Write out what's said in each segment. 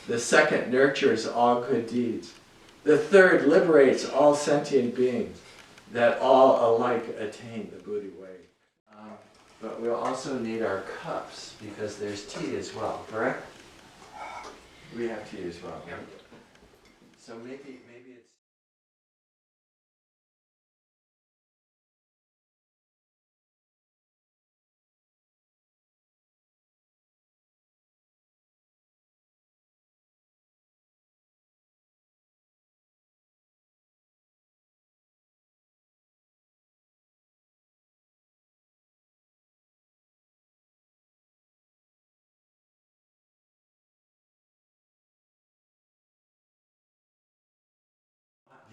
The second nurtures all good deeds. The third liberates all sentient beings, that all alike attain the Buddha way. But we'll also need our cups, because there's tea as well, correct? We have tea as well. Yep. So maybe it's...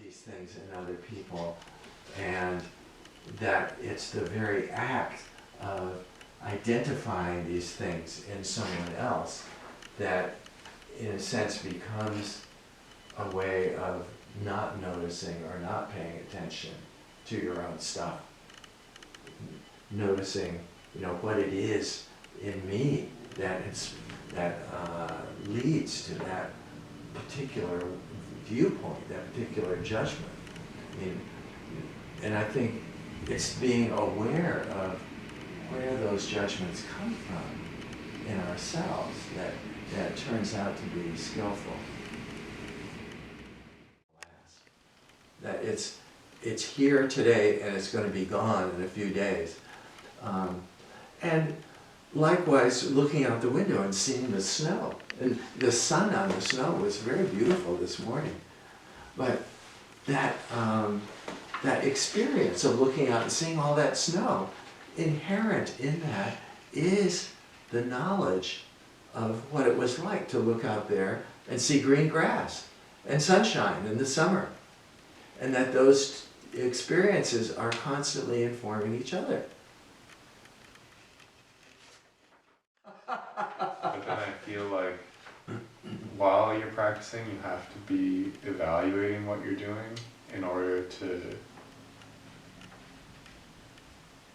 these things in other people, and that it's the very act of identifying these things in someone else that in a sense becomes a way of not noticing or not paying attention to your own stuff. Noticing, what it is in me that leads to that particular viewpoint, that particular judgment. And I think it's being aware of where those judgments come from in ourselves that turns out to be skillful. That it's here today and it's going to be gone in a few days. And likewise, looking out the window and seeing the snow. And the sun on the snow was very beautiful this morning. But that experience of looking out and seeing all that snow, inherent in that is the knowledge of what it was like to look out there and see green grass and sunshine in the summer. And that those experiences are constantly informing each other. But then I feel like while you're practicing, you have to be evaluating what you're doing in order to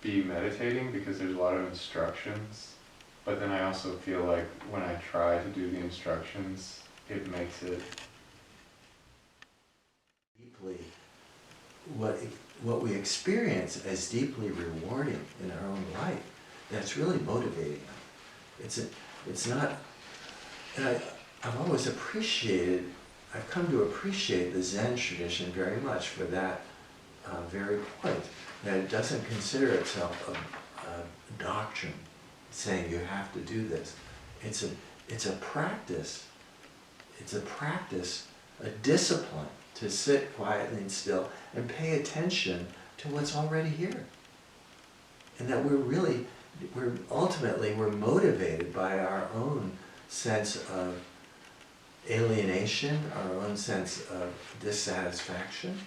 be meditating, because there's a lot of instructions. But then I also feel like when I try to do the instructions, it makes it deeply, what we experience as deeply rewarding in our own life, that's really motivating. It's not, and I've always appreciated, I've come to appreciate the Zen tradition very much for that very point, that it doesn't consider itself a doctrine saying you have to do this. It's a practice. It's a practice, a discipline to sit quietly and still and pay attention to what's already here. And that we're ultimately motivated by our own sense of alienation, our own sense of dissatisfaction.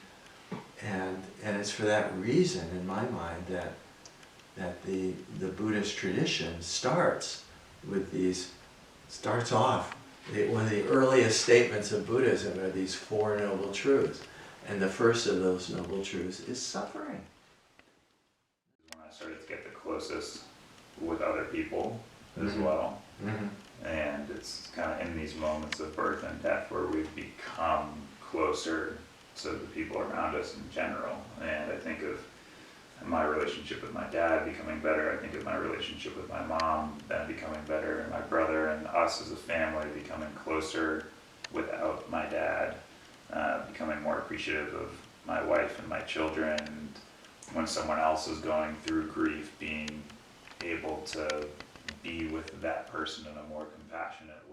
And it's for that reason, in my mind, that the Buddhist tradition starts off, one of the earliest statements of Buddhism are these four noble truths. And the first of those noble truths is suffering. When I started to get the closest with other people as well. Mm-hmm. And it's kind of in these moments of birth and death where we've become closer to the people around us in general. And I think of my relationship with my dad becoming better. I think of my relationship with my mom then becoming better, and my brother and us as a family becoming closer without my dad, becoming more appreciative of my wife and my children. And when someone else is going through grief, being able to be with that person in a more compassionate